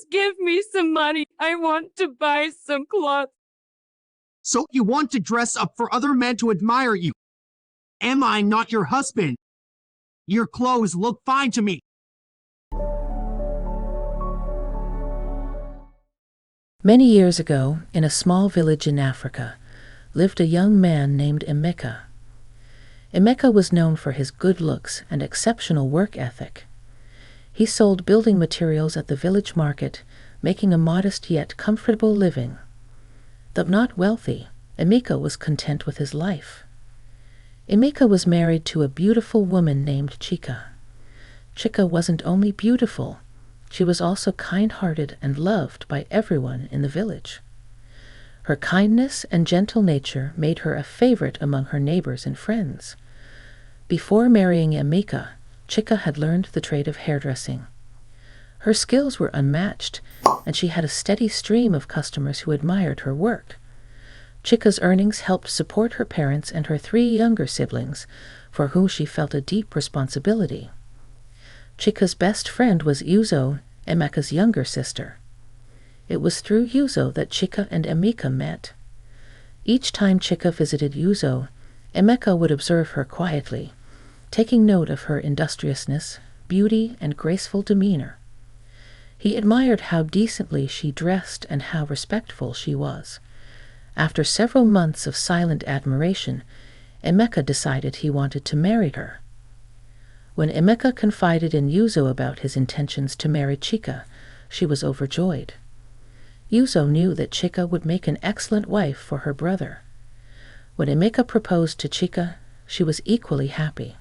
Just give me some money. I want to buy some clothes. So you want to dress up for other men to admire you? Am I not your husband? Your clothes look fine to me. Many years ago, in a small village in Africa, lived a young man named Emeka. Emeka was known for his good looks and exceptional work ethic. He sold building materials at the village market, making a modest yet comfortable living. Though not wealthy, Emeka was content with his life. Emeka was married to a beautiful woman named Chica. Chica wasn't only beautiful, she was also kind-hearted and loved by everyone in the village. Her kindness and gentle nature made her a favorite among her neighbors and friends. Before marrying Emeka, Chica had learned the trade of hairdressing. Her skills were unmatched, and she had a steady stream of customers who admired her work. Chica's earnings helped support her parents and her 3 younger siblings, for whom she felt a deep responsibility. Chica's best friend was Yuzo, Emeka's younger sister. It was through Yuzo that Chica and Emeka met. Each time Chica visited Yuzo, Emeka would observe her quietly, taking note of her industriousness, beauty, and graceful demeanor. He admired how decently she dressed and how respectful she was. After several months of silent admiration, Emeka decided he wanted to marry her. When Emeka confided in Yuzo about his intentions to marry Chica, she was overjoyed. Yuzo knew that Chica would make an excellent wife for her brother. When Emeka proposed to Chica, she was equally happy.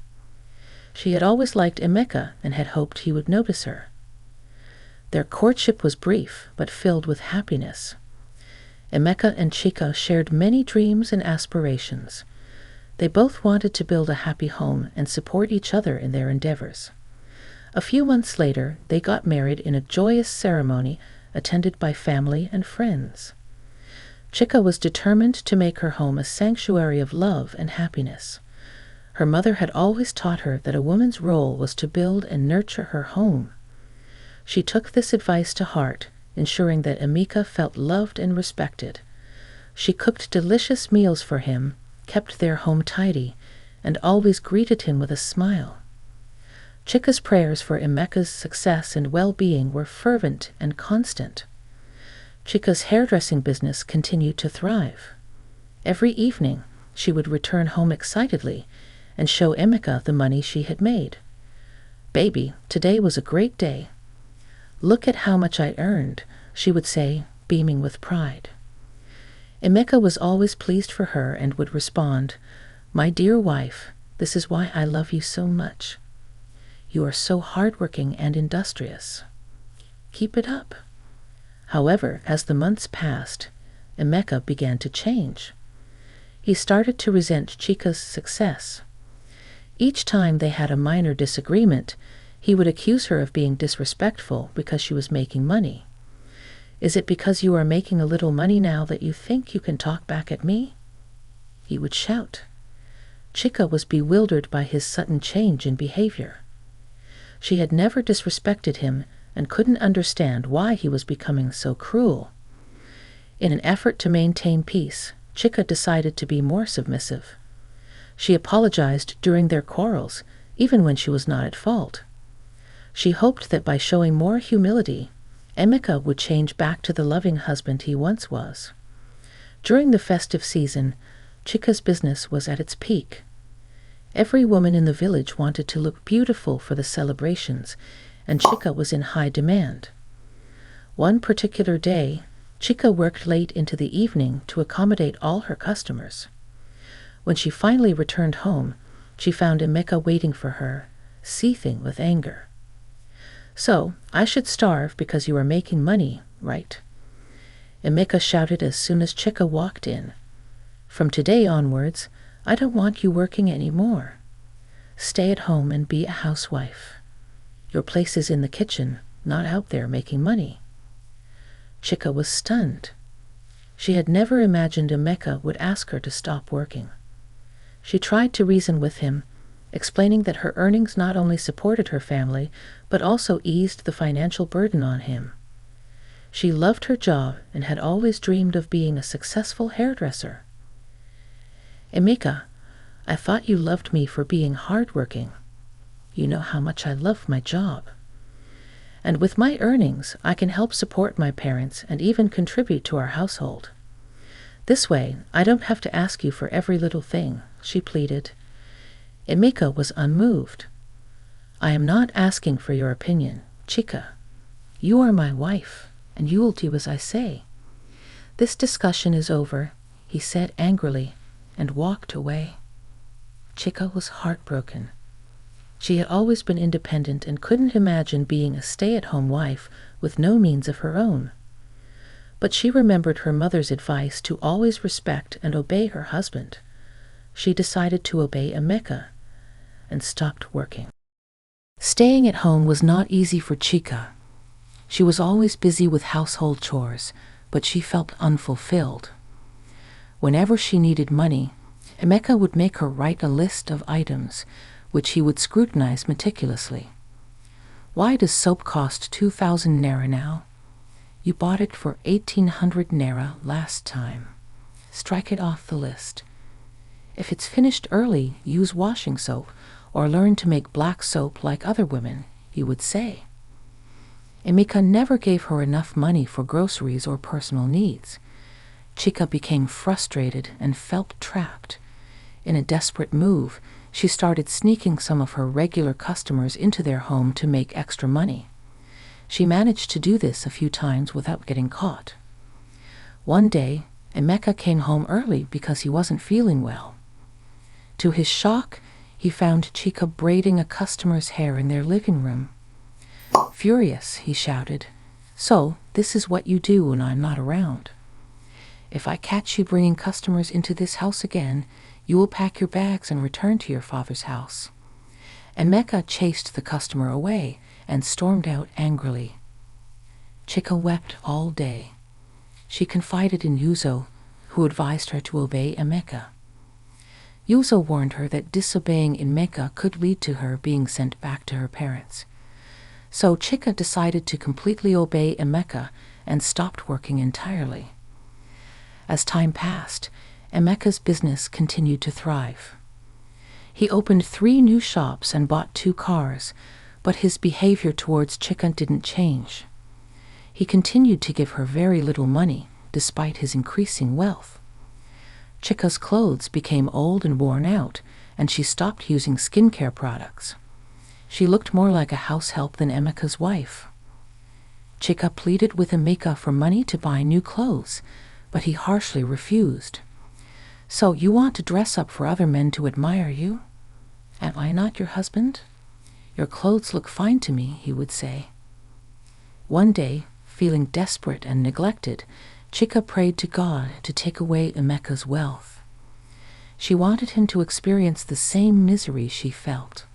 She had always liked Emeka and had hoped he would notice her. Their courtship was brief, but filled with happiness. Emeka and Chica shared many dreams and aspirations. They both wanted to build a happy home and support each other in their endeavors. A few months later, they got married in a joyous ceremony attended by family and friends. Chica was determined to make her home a sanctuary of love and happiness. Her mother had always taught her that a woman's role was to build and nurture her home. She took this advice to heart, ensuring that Emeka felt loved and respected. She cooked delicious meals for him, kept their home tidy, and always greeted him with a smile. Chica's prayers for Emeka's success and well-being were fervent and constant. Chica's hairdressing business continued to thrive. Every evening, she would return home excitedly and show Emeka the money she had made. "Baby, today was a great day. Look at how much I earned," she would say, beaming with pride. Emeka was always pleased for her and would respond, "My dear wife, this is why I love you so much. You are so hardworking and industrious. Keep it up." However, as the months passed, Emeka began to change. He started to resent Chica's success. Each time they had a minor disagreement, he would accuse her of being disrespectful because she was making money. "Is it because you are making a little money now that you think you can talk back at me?" he would shout. Chica was bewildered by his sudden change in behavior. She had never disrespected him and couldn't understand why he was becoming so cruel. In an effort to maintain peace, Chica decided to be more submissive. She apologized during their quarrels, even when she was not at fault. She hoped that by showing more humility, Emeka would change back to the loving husband he once was. During the festive season, Chica's business was at its peak. Every woman in the village wanted to look beautiful for the celebrations, and Chica was in high demand. One particular day, Chica worked late into the evening to accommodate all her customers. When she finally returned home, she found Emeka waiting for her, seething with anger. "So, I should starve because you are making money, right?" Emeka shouted as soon as Chica walked in. "From today onwards, I don't want you working any more. Stay at home and be a housewife. Your place is in the kitchen, not out there making money." Chica was stunned. She had never imagined Emeka would ask her to stop working. She tried to reason with him, explaining that her earnings not only supported her family, but also eased the financial burden on him. She loved her job and had always dreamed of being a successful hairdresser. Emeka, I thought you loved me for being hardworking. You know how much I love my job. And with my earnings, I can help support my parents and even contribute to our household. This way, I don't have to ask you for every little thing, she pleaded. Emeka was unmoved. I am not asking for your opinion, Chica. You are my wife, and you will do as I say. This discussion is over, he said angrily, and walked away. Chica was heartbroken. She had always been independent and couldn't imagine being a stay-at-home wife with no means of her own. But she remembered her mother's advice to always respect and obey her husband. She decided to obey Emeka and stopped working. Staying at home was not easy for Chica. She was always busy with household chores, but she felt unfulfilled. Whenever she needed money, Emeka would make her write a list of items, which he would scrutinize meticulously. Why does soap cost 2,000 naira now? You bought it for 1,800 naira last time. Strike it off the list. If it's finished early, use washing soap, or learn to make black soap like other women, he would say. Emeka never gave her enough money for groceries or personal needs. Chica became frustrated and felt trapped. In a desperate move, she started sneaking some of her regular customers into their home to make extra money. She managed to do this a few times without getting caught. One day, Emeka came home early because he wasn't feeling well. To his shock, he found Chica braiding a customer's hair in their living room. Furious, he shouted, "So, this is what you do when I'm not around. If I catch you bringing customers into this house again, you will pack your bags and return to your father's house." Emeka chased the customer away and stormed out angrily. Chica wept all day. She confided in Yuzo, who advised her to obey Emeka. Yuzo warned her that disobeying Emeka could lead to her being sent back to her parents. So Chica decided to completely obey Emeka and stopped working entirely. As time passed, Emeka's business continued to thrive. He opened 3 new shops and bought 2 cars, but his behavior towards Chica didn't change. He continued to give her very little money, despite his increasing wealth. Chica's clothes became old and worn out, and she stopped using skincare products. She looked more like a house help than Emeka's wife. Chica pleaded with Emeka for money to buy new clothes, but he harshly refused. "So you want to dress up for other men to admire you? Am I not your husband? Your clothes look fine to me," he would say. One day, feeling desperate and neglected, Chica prayed to God to take away Emeka's wealth. She wanted him to experience the same misery she felt.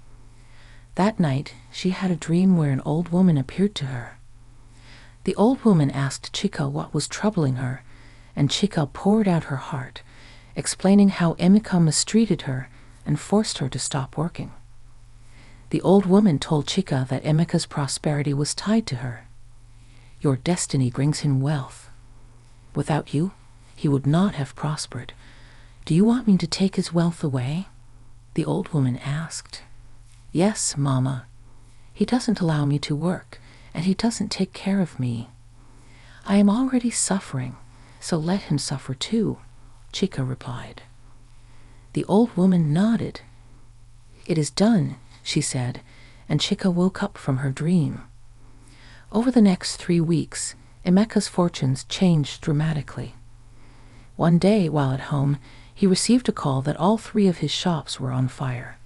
That night, she had a dream where an old woman appeared to her. The old woman asked Chica what was troubling her, and Chica poured out her heart, explaining how Emeka mistreated her and forced her to stop working. The old woman told Chica that Emeka's prosperity was tied to her. "Your destiny brings him wealth. Without you, he would not have prospered. Do you want me to take his wealth away?" the old woman asked. "Yes, Mama. He doesn't allow me to work, and he doesn't take care of me. I am already suffering, so let him suffer too," Chica replied. The old woman nodded. "It is done," she said, and Chica woke up from her dream. Over the next 3 weeks, Emeka's fortunes changed dramatically. One day, while at home, he received a call that all 3 of his shops were on fire.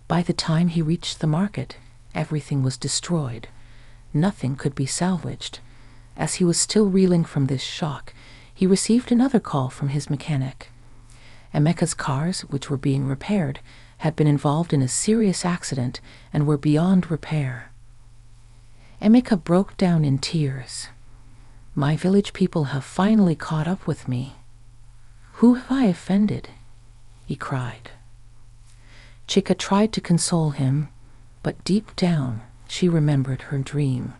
By the time he reached the market, everything was destroyed. Nothing could be salvaged. As he was still reeling from this shock, he received another call from his mechanic. Emeka's cars, which were being repaired, had been involved in a serious accident and were beyond repair. Emeka broke down in tears. "My village people have finally caught up with me. Who have I offended?" he cried. Chica tried to console him, but deep down she remembered her dream.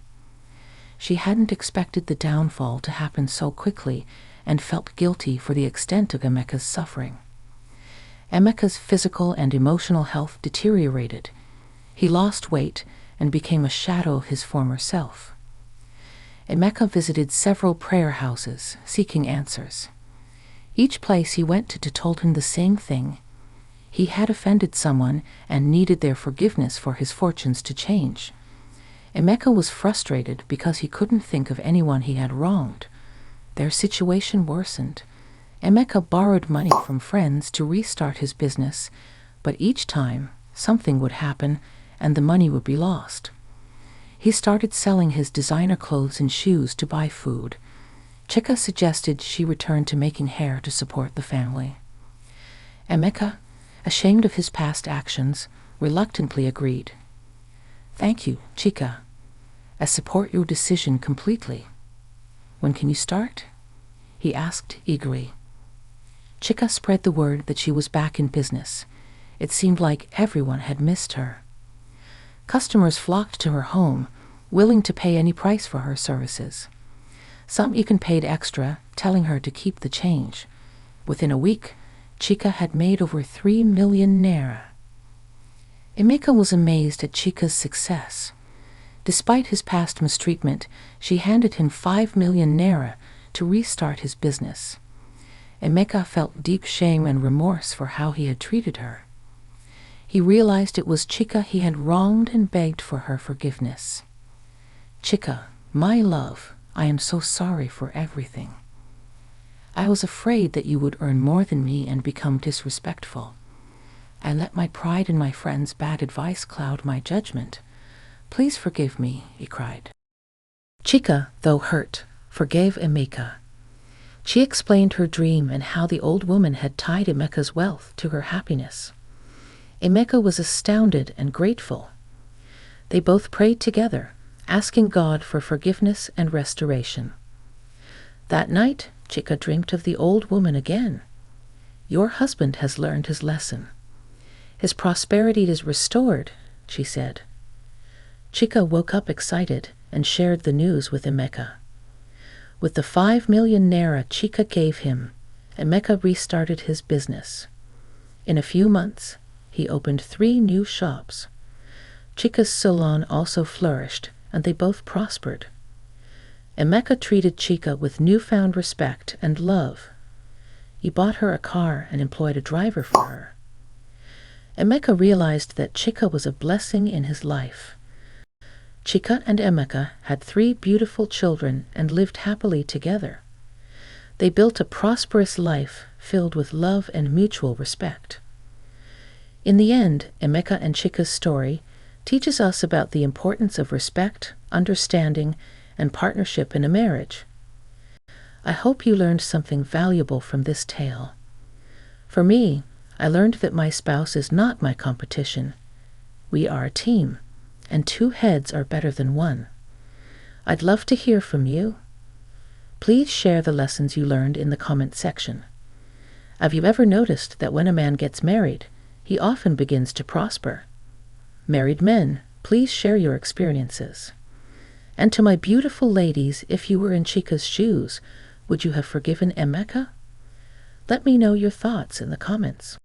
She hadn't expected the downfall to happen so quickly and felt guilty for the extent of Emeka's suffering. Emeka's physical and emotional health deteriorated. He lost weight and became a shadow of his former self. Emeka visited several prayer houses, seeking answers. Each place he went to told him the same thing. He had offended someone and needed their forgiveness for his fortunes to change. Emeka was frustrated because he couldn't think of anyone he had wronged. Their situation worsened. Emeka borrowed money from friends to restart his business, but each time something would happen and the money would be lost. He started selling his designer clothes and shoes to buy food. Chica suggested she return to making hair to support the family. Emeka, ashamed of his past actions, reluctantly agreed. "Thank you, Chica. I support your decision completely. When can you start?" he asked eagerly. Chica spread the word that she was back in business. It seemed like everyone had missed her. Customers flocked to her home, willing to pay any price for her services. Some even paid extra, telling her to keep the change. Within a week, Chica had made over 3 million naira. Emeka was amazed at Chica's success. Despite his past mistreatment, she handed him 5 million naira to restart his business. Emeka felt deep shame and remorse for how he had treated her. He realized it was Chica he had wronged and begged for her forgiveness. "Chica, my love, I am so sorry for everything. I was afraid that you would earn more than me and become disrespectful. I let my pride and my friends' bad advice cloud my judgment. Please forgive me," he cried. Chica, though hurt, forgave Emeka. She explained her dream and how the old woman had tied Emeka's wealth to her happiness. Emeka was astounded and grateful. They both prayed together, asking God for forgiveness and restoration. That night, Chica dreamt of the old woman again. "Your husband has learned his lesson. His prosperity is restored," she said. Chica woke up excited and shared the news with Emeka. With the 5 million naira Chica gave him, Emeka restarted his business. In a few months, he opened 3 new shops. Chica's salon also flourished, and they both prospered. Emeka treated Chica with newfound respect and love. He bought her a car and employed a driver for her. Emeka realized that Chica was a blessing in his life. Chica and Emeka had 3 beautiful children and lived happily together. They built a prosperous life filled with love and mutual respect. In the end, Emeka and Chica's story teaches us about the importance of respect, understanding, and partnership in a marriage. I hope you learned something valuable from this tale. For me, I learned that my spouse is not my competition. We are a team, and 2 heads are better than 1. I'd love to hear from you. Please share the lessons you learned in the comment section. Have you ever noticed that when a man gets married, he often begins to prosper? Married men, please share your experiences. And to my beautiful ladies, if you were in Chica's shoes, would you have forgiven Emeka? Let me know your thoughts in the comments.